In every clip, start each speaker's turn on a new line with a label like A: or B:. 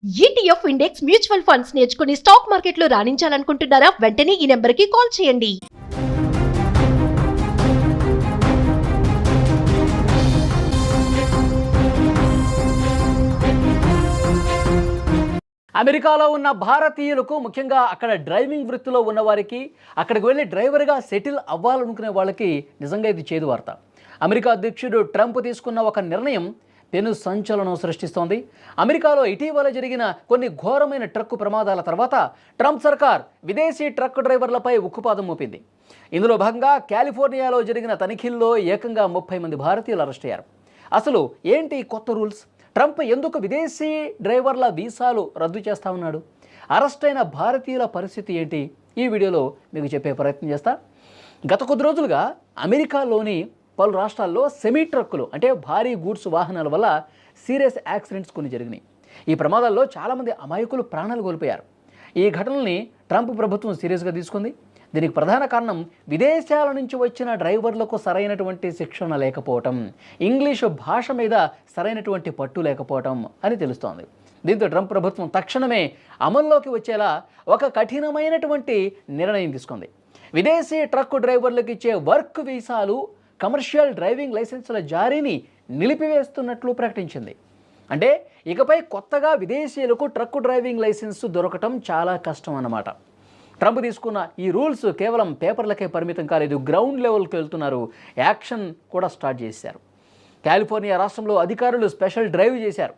A: ETF index mutual funds నేర్చుకుని stock మార్కెట్లో రాణించాలనుకుంటున్నారా? వెంటనే ఈ నెంబర్కి కాల్ చేయండి.
B: అమెరికాలో ఉన్న భారతీయులకు, ముఖ్యంగా అక్కడ డ్రైవింగ్ వృత్తిలో ఉన్న వారికి, అక్కడికి వెళ్ళి డ్రైవర్గా సెటిల్ అవ్వాలనుకునే వాళ్ళకి నిజంగా ఇది చేదు వార్త. అమెరికా అధ్యక్షుడు ట్రంప్ తీసుకున్న ఒక నిర్ణయం పెను సంచలనం సృష్టిస్తోంది. అమెరికాలో ఇటీవల జరిగిన కొన్ని ఘోరమైన ట్రక్కు ప్రమాదాల తర్వాత ట్రంప్ సర్కార్ విదేశీ ట్రక్ డ్రైవర్లపై ఉక్కుపాదం మోపింది. ఇందులో భాగంగా కాలిఫోర్నియాలో జరిగిన తనిఖీల్లో ఏకంగా 30 మంది భారతీయులు అరెస్ట్ అయ్యారు. అసలు ఏంటి కొత్త రూల్స్? ట్రంప్ ఎందుకు విదేశీ డ్రైవర్ల వీసాలు రద్దు చేస్తా ఉన్నాడు? అరెస్ట్ అయిన భారతీయుల పరిస్థితి ఏంటి? ఈ వీడియోలో మీకు చెప్పే ప్రయత్నం చేస్తా. గత కొద్ది రోజులుగా అమెరికాలోని పలు రాష్ట్రాల్లో సెమీ ట్రక్కులు అంటే భారీ గూడ్స్ వాహనాల వల్ల సీరియస్ యాక్సిడెంట్స్ కొన్ని జరిగినాయి. ఈ ప్రమాదాల్లో చాలామంది అమాయకులు ప్రాణాలు కోల్పోయారు. ఈ ఘటనల్ని ట్రంప్ ప్రభుత్వం సీరియస్గా తీసుకుంది. దీనికి ప్రధాన కారణం విదేశాల నుంచి వచ్చిన డ్రైవర్లకు సరైనటువంటి శిక్షణ లేకపోవటం, ఇంగ్లీషు భాష మీద సరైనటువంటి పట్టు లేకపోవటం అని తెలుస్తోంది. దీంతో ట్రంప్ ప్రభుత్వం తక్షణమే అమల్లోకి వచ్చేలా ఒక కఠినమైనటువంటి నిర్ణయం తీసుకుంది. విదేశీ ట్రక్ డ్రైవర్లకు ఇచ్చే వర్క్ వీసాలు, కమర్షియల్ డ్రైవింగ్ లైసెన్సుల జారీని నిలిపివేస్తున్నట్లు ప్రకటించింది. అంటే ఇకపై కొత్తగా విదేశీయులకు ట్రక్ డ్రైవింగ్ లైసెన్సు దొరకటం చాలా కష్టం అన్నమాట. ట్రంప్ తీసుకున్న ఈ రూల్స్ కేవలం పేపర్లకే పరిమితం కాలేదు, గ్రౌండ్ లెవెల్కి వెళ్తున్నారు. యాక్షన్ కూడా స్టార్ట్ చేశారు. కాలిఫోర్నియా రాష్ట్రంలో అధికారులు స్పెషల్ డ్రైవ్ చేశారు.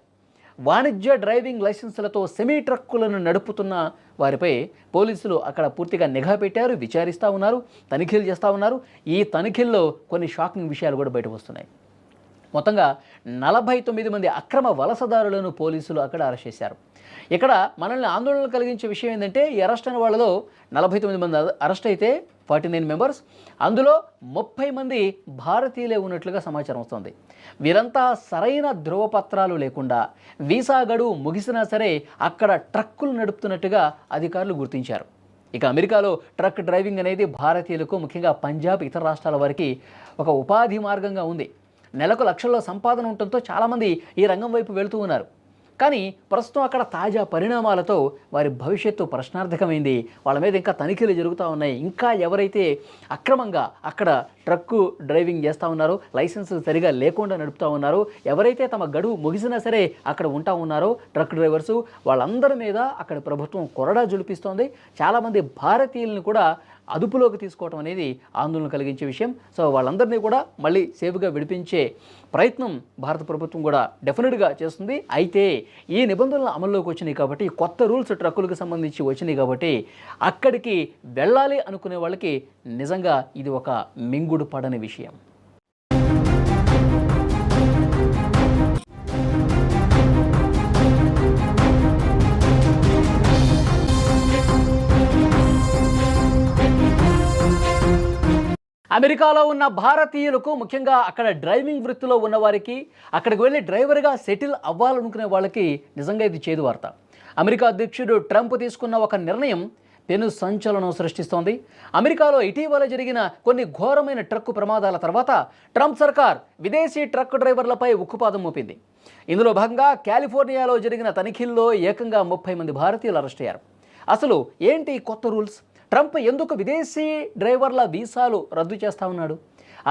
B: వాణిజ్య డ్రైవింగ్ లైసెన్సులతో సెమీ ట్రక్కులను నడుపుతున్న వారిపై పోలీసులు అక్కడ పూర్తిగా నిఘా పెట్టారు, విచారిస్తూ ఉన్నారు, తనిఖీలు చేస్తూ ఉన్నారు. ఈ తనిఖీల్లో కొన్ని షాకింగ్ విషయాలు కూడా బయటకు వస్తున్నాయి. మొత్తంగా 49 మంది అక్రమ వలసదారులను పోలీసులు అక్కడ అరెస్ట్ చేశారు. ఇక్కడ మనల్ని ఆందోళన కలిగించే విషయం ఏంటంటే, ఈ అరెస్ట్ అయిన వాళ్ళలో 49 మంది అరెస్ట్ అయితే 49 మెంబర్స్, అందులో 30 మంది భారతీయులే ఉన్నట్లుగా సమాచారం వస్తుంది. వీరంతా సరైన ధృవపత్రాలు లేకుండా వీసా గడువు ముగిసినా సరే అక్కడ ట్రక్కులు నడుపుతున్నట్టుగా అధికారులు గుర్తించారు. ఇక అమెరికాలో ట్రక్ డ్రైవింగ్ అనేది భారతీయులకు, ముఖ్యంగా పంజాబ్, ఇతర రాష్ట్రాల వారికి ఒక ఉపాధి మార్గంగా ఉంది. నెలకు లక్షల్లో సంపాదన ఉండటంతో చాలామంది ఈ రంగం వైపు వెళుతూ ఉన్నారు. కానీ ప్రస్తుతం అక్కడ తాజా పరిణామాలతో వారి భవిష్యత్తు ప్రశ్నార్థకమైంది. వాళ్ళ మీద ఇంకా తనిఖీలు జరుగుతూ ఉన్నాయి. ఇంకా ఎవరైతే అక్రమంగా అక్కడ ట్రక్కు డ్రైవింగ్ చేస్తూ ఉన్నారో, లైసెన్స్ సరిగా లేకుండా నడుపుతూ ఉన్నారో, ఎవరైతే తమ గడువు ముగిసినా సరే అక్కడ ఉంటా ఉన్నారో ట్రక్ డ్రైవర్సు, వాళ్ళందరి మీద అక్కడ ప్రభుత్వం కొరడా జులిపిస్తోంది. చాలామంది భారతీయులను కూడా అదుపులోకి తీసుకోవడం అనేది ఆందోళన కలిగించే విషయం. సో వాళ్ళందరినీ కూడా మళ్ళీ సేఫ్గా విడిపించే ప్రయత్నం భారత ప్రభుత్వం కూడా డెఫినెట్గా చేస్తుంది. అయితే ఈ నిబంధనలు అమల్లోకి వచ్చినాయి కాబట్టి, కొత్త రూల్స్ ట్రక్కులకు సంబంధించి వచ్చినాయి కాబట్టి అక్కడికి వెళ్ళాలి అనుకునే వాళ్ళకి నిజంగా ఇది ఒక మింగుడు పడని విషయం. అమెరికాలో ఉన్న భారతీయులకు, ముఖ్యంగా అక్కడ డ్రైవింగ్ వృత్తిలో ఉన్న వారికి, అక్కడికి వెళ్ళి డ్రైవర్గా సెటిల్ అవ్వాలనుకునే వాళ్ళకి నిజంగా ఇది చేదు వార్త. అమెరికా అధ్యక్షుడు ట్రంప్ తీసుకున్న ఒక నిర్ణయం పెను సంచలనం సృష్టిస్తోంది. అమెరికాలో ఇటీవల జరిగిన కొన్ని ఘోరమైన ట్రక్కు ప్రమాదాల తర్వాత ట్రంప్ సర్కార్ విదేశీ ట్రక్ డ్రైవర్లపై ఉక్కుపాదం మోపింది. ఇందులో భాగంగా కాలిఫోర్నియాలో జరిగిన తనిఖీల్లో ఏకంగా 30 మంది భారతీయులు అరెస్ట్ అయ్యారు. అసలు ఏంటి కొత్త రూల్స్? ట్రంప్ ఎందుకు విదేశీ డ్రైవర్ల వీసాలు రద్దు చేస్తూ ఉన్నాడు?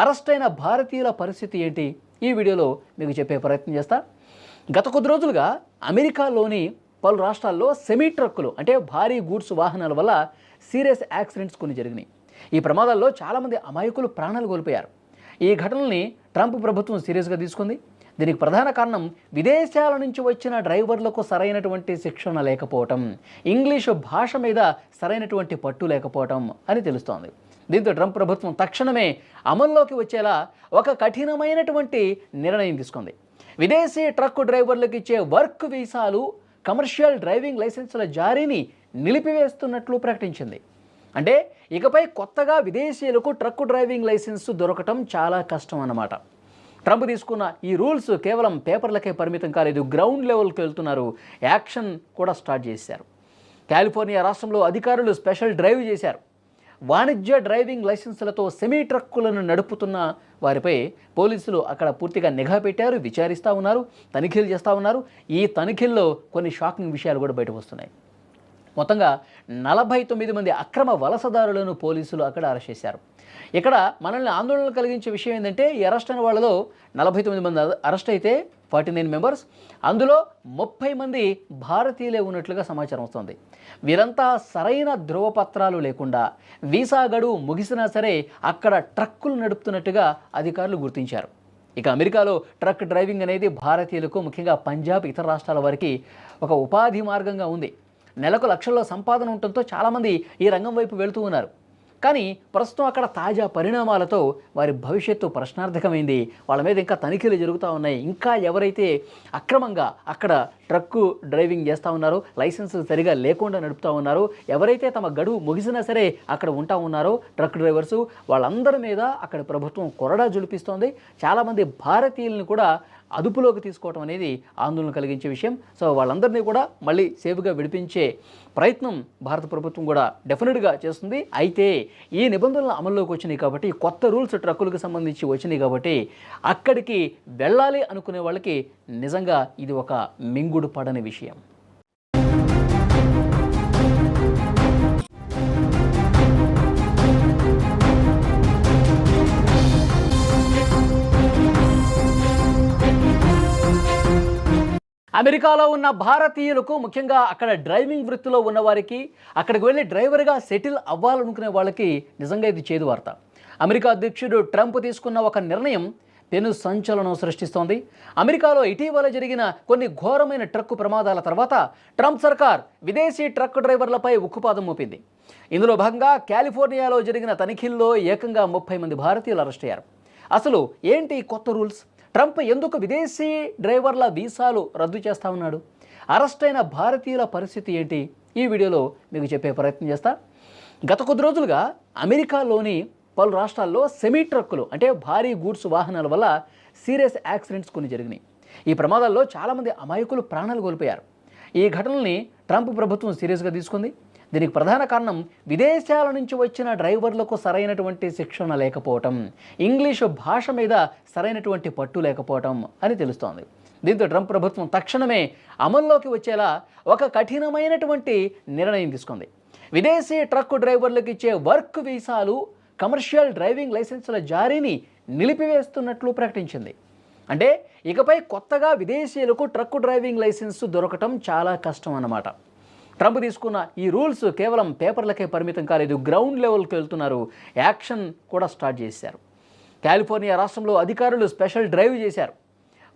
B: అరెస్ట్ అయిన భారతీయుల పరిస్థితి ఏంటి? ఈ వీడియోలో మీకు చెప్పే ప్రయత్నం చేస్తా. గత కొద్ది రోజులుగా అమెరికాలోని పలు రాష్ట్రాల్లో సెమీ ట్రక్కులు అంటే భారీ గూడ్స్ వాహనాల వల్ల సీరియస్ యాక్సిడెంట్స్ కొన్ని జరిగినాయి. ఈ ప్రమాదాల్లో చాలామంది అమాయకులు ప్రాణాలు కోల్పోయారు. ఈ ఘటనల్ని ట్రంప్ ప్రభుత్వం సీరియస్గా తీసుకుంది. దీనికి ప్రధాన కారణం విదేశాల నుంచి వచ్చిన డ్రైవర్లకు సరైనటువంటి శిక్షణ లేకపోవటం, ఇంగ్లీషు భాష మీద సరైనటువంటి పట్టు లేకపోవటం అని తెలుస్తోంది. దీంతో ట్రంప్ ప్రభుత్వం తక్షణమే అమల్లోకి వచ్చేలా ఒక కఠినమైనటువంటి నిర్ణయం తీసుకుంది. విదేశీ ట్రక్ డ్రైవర్లకు ఇచ్చే వర్క్ వీసాలు, కమర్షియల్ డ్రైవింగ్ లైసెన్సుల జారీని నిలిపివేస్తున్నట్లు ప్రకటించింది. అంటే ఇకపై కొత్తగా విదేశీయులకు ట్రక్ డ్రైవింగ్ లైసెన్సు దొరకటం చాలా కష్టం అన్నమాట. ట్రంప్ తీసుకున్న ఈ రూల్స్ కేవలం పేపర్లకే పరిమితం కాలేదు, గ్రౌండ్ లెవెల్కి వెళ్తున్నారు. యాక్షన్ కూడా స్టార్ట్ చేశారు. కాలిఫోర్నియా రాష్ట్రంలో అధికారులు స్పెషల్ డ్రైవ్ చేశారు. వాణిజ్య డ్రైవింగ్ లైసెన్సులతో సెమీ ట్రక్కులను నడుపుతున్న వారిపై పోలీసులు అక్కడ పూర్తిగా నిఘా పెట్టారు, విచారిస్తూ ఉన్నారు, తనిఖీలు చేస్తూ ఉన్నారు. ఈ తనిఖీల్లో కొన్ని షాకింగ్ విషయాలు కూడా బయటకు వస్తున్నాయి. మొత్తంగా 49 మంది అక్రమ వలసదారులను పోలీసులు అక్కడ అరెస్ట్ చేశారు. ఇక్కడ మనల్ని ఆందోళన కలిగించే విషయం ఏంటంటే ఈ అరెస్ట్ అయిన వాళ్ళలో 49 మంది అరెస్ట్ అయితే 49 మెంబర్స్, అందులో 30 మంది భారతీయులే ఉన్నట్లుగా సమాచారం వస్తుంది. వీరంతా సరైన ధృవపత్రాలు లేకుండా వీసా గడువు ముగిసినా సరే అక్కడ ట్రక్కులు నడుపుతున్నట్టుగా అధికారులు గుర్తించారు. ఇక అమెరికాలో ట్రక్ డ్రైవింగ్ అనేది భారతీయులకు, ముఖ్యంగా పంజాబ్, ఇతర రాష్ట్రాల వారికి ఒక ఉపాధి మార్గంగా ఉంది. నెలకు లక్షల్లో సంపాదన ఉండటంతో చాలామంది ఈ రంగం వైపు వెళుతూ ఉన్నారు. కానీ ప్రస్తుతం అక్కడ తాజా పరిణామాలతో వారి భవిష్యత్తు ప్రశ్నార్థకమైంది. వాళ్ళ మీద ఇంకా తనిఖీలు జరుగుతూ ఉన్నాయి. ఇంకా ఎవరైతే అక్రమంగా అక్కడ ట్రక్కు డ్రైవింగ్ చేస్తూ ఉన్నారో, లైసెన్స్ సరిగా లేకుండా నడుపుతూ ఉన్నారో, ఎవరైతే తమ గడువు ముగిసినా సరే అక్కడ ఉంటా ఉన్నారో ట్రక్ డ్రైవర్సు, వాళ్ళందరి మీద అక్కడ ప్రభుత్వం కొరడా జులిపిస్తోంది. చాలామంది భారతీయులను కూడా అదుపులోకి తీసుకోవడం అనేది ఆందోళన కలిగించే విషయం. సో వాళ్ళందరినీ కూడా మళ్ళీ సేఫ్గా విడిపించే ప్రయత్నం భారత ప్రభుత్వం కూడా డెఫినెట్గా చేస్తుంది. అయితే ఈ నిబంధనలు అమల్లోకి వచ్చినాయి కాబట్టి, కొత్త రూల్స్ ట్రక్కులకు సంబంధించి వచ్చినాయి కాబట్టి అక్కడికి వెళ్ళాలి అనుకునే వాళ్ళకి నిజంగా ఇది ఒక మింగుడు పడని విషయం. అమెరికాలో ఉన్న భారతీయులకు, ముఖ్యంగా అక్కడ డ్రైవింగ్ వృత్తిలో ఉన్నవారికి, అక్కడికి వెళ్ళి డ్రైవర్గా సెటిల్ అవ్వాలనుకునే వాళ్ళకి నిజంగా ఇది చేదు వార్త. అమెరికా అధ్యక్షుడు ట్రంప్ తీసుకున్న ఒక నిర్ణయం పెను సంచలనం సృష్టిస్తోంది. అమెరికాలో ఇటీవల జరిగిన కొన్ని ఘోరమైన ట్రక్కు ప్రమాదాల తర్వాత ట్రంప్ సర్కార్ విదేశీ ట్రక్ డ్రైవర్లపై ఉక్కుపాదం మోపింది. ఇందులో భాగంగా కాలిఫోర్నియాలో జరిగిన తనిఖీల్లో ఏకంగా 30 మంది భారతీయులు అరెస్ట్ అయ్యారు. అసలు ఏంటి కొత్త రూల్స్? ట్రంప్ ఎందుకు విదేశీ డ్రైవర్ల వీసాలు రద్దు చేస్తూ ఉన్నాడు? అరెస్ట్ అయిన భారతీయుల పరిస్థితి ఏంటి? ఈ వీడియోలో మీకు చెప్పే ప్రయత్నం చేస్తా. గత కొద్ది రోజులుగా అమెరికాలోని పలు రాష్ట్రాల్లో సెమీ ట్రక్కులు అంటే భారీ గూడ్స్ వాహనాల వల్ల సీరియస్ యాక్సిడెంట్స్ కొన్ని జరిగినాయి. ఈ ప్రమాదాల్లో చాలామంది అమాయకులు ప్రాణాలు కోల్పోయారు. ఈ ఘటనల్ని ట్రంప్ ప్రభుత్వం సీరియస్గా తీసుకుంది. దీనికి ప్రధాన కారణం విదేశాల నుంచి వచ్చిన డ్రైవర్లకు సరైనటువంటి శిక్షణ లేకపోవటం, ఇంగ్లీషు భాష మీద సరైనటువంటి పట్టు లేకపోవటం అని తెలుస్తోంది. దీంతో ట్రంప్ ప్రభుత్వం తక్షణమే అమల్లోకి వచ్చేలా ఒక కఠినమైనటువంటి నిర్ణయం తీసుకుంది. విదేశీ ట్రక్ డ్రైవర్లకు ఇచ్చే వర్క్ వీసాలు, కమర్షియల్ డ్రైవింగ్ లైసెన్సుల జారీని నిలిపివేస్తున్నట్లు ప్రకటించింది. అంటే ఇకపై కొత్తగా విదేశీయులకు ట్రక్ డ్రైవింగ్ లైసెన్స్ దొరకటం చాలా కష్టం అన్నమాట. ట్రంప్ తీసుకున్న ఈ రూల్స్ కేవలం పేపర్లకే పరిమితం కాలేదు, గ్రౌండ్ లెవెల్కి వెళ్తున్నారు. యాక్షన్ కూడా స్టార్ట్ చేశారు. కాలిఫోర్నియా రాష్ట్రంలో అధికారులు స్పెషల్ డ్రైవ్ చేశారు.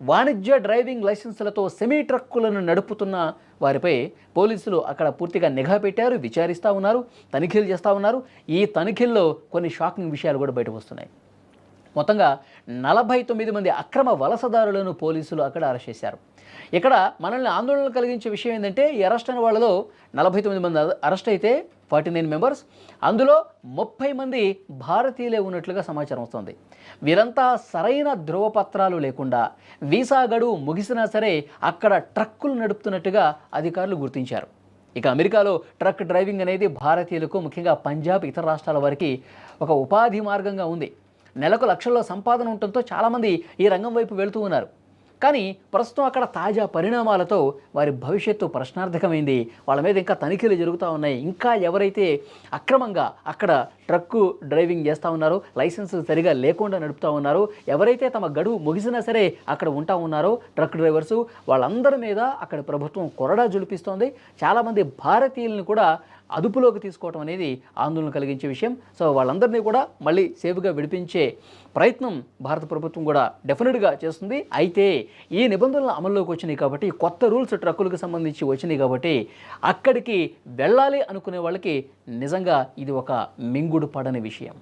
B: వాణిజ్య డ్రైవింగ్ లైసెన్సులతో సెమీ ట్రక్కులను నడుపుతున్న వారిపై పోలీసులు అక్కడ పూర్తిగా నిఘా పెట్టారు, విచారిస్తూ ఉన్నారు, తనిఖీలు చేస్తూ ఉన్నారు. ఈ తనిఖీల్లో కొన్ని షాకింగ్ విషయాలు కూడా బయటకు వస్తున్నాయి. మొత్తంగా 49 మంది అక్రమ వలసదారులను పోలీసులు అక్కడ అరెస్ట్ చేశారు. ఇక్కడ మనల్ని ఆందోళన కలిగించే విషయం ఏంటంటే ఈ అరెస్ట్ అయిన వాళ్ళలో 49 మంది అరెస్ట్ అయితే 49 మెంబర్స్, అందులో 30 మంది భారతీయులే ఉన్నట్లుగా సమాచారం వస్తుంది. వీరంతా సరైన ధృవపత్రాలు లేకుండా వీసా గడువు ముగిసినా సరే అక్కడ ట్రక్కులు నడుపుతున్నట్టుగా అధికారులు గుర్తించారు. ఇక అమెరికాలో ట్రక్ డ్రైవింగ్ అనేది భారతీయులకు, ముఖ్యంగా పంజాబ్, ఇతర రాష్ట్రాల వారికి ఒక ఉపాధి మార్గంగా ఉంది. నెలకు లక్షల్లో సంపాదన ఉండటంతో చాలామంది ఈ రంగం వైపు వెళుతూ ఉన్నారు. కానీ ప్రస్తుతం అక్కడ తాజా పరిణామాలతో వారి భవిష్యత్తు ప్రశ్నార్థకమైంది. వాళ్ళ మీద ఇంకా తనిఖీలు జరుగుతూ ఉన్నాయి. ఇంకా ఎవరైతే అక్రమంగా అక్కడ ట్రక్కు డ్రైవింగ్ చేస్తూ ఉన్నారో, లైసెన్స్ సరిగా లేకుండా నడుపుతూ ఉన్నారో, ఎవరైతే తమ గడువు ముగిసినా సరే అక్కడ ఉంటా ఉన్నారో ట్రక్ డ్రైవర్సు, వాళ్ళందరి మీద అక్కడ ప్రభుత్వం కొరడా జులిపిస్తోంది. చాలామంది భారతీయులను కూడా అదుపులోకి తీసుకోవడం అనేది ఆందోళన కలిగించే విషయం. సో వాళ్ళందరినీ కూడా మళ్ళీ సేఫ్గా విడిపించే ప్రయత్నం భారత ప్రభుత్వం కూడా డెఫినెట్గా చేస్తుంది. అయితే ఈ నిబంధనలు అమల్లోకి వచ్చినాయి కాబట్టి, కొత్త రూల్స్ ట్రక్కులకు సంబంధించి వచ్చినాయి కాబట్టి అక్కడికి వెళ్ళాలి అనుకునే వాళ్ళకి నిజంగా ఇది ఒక మింగుడు పడని విషయం.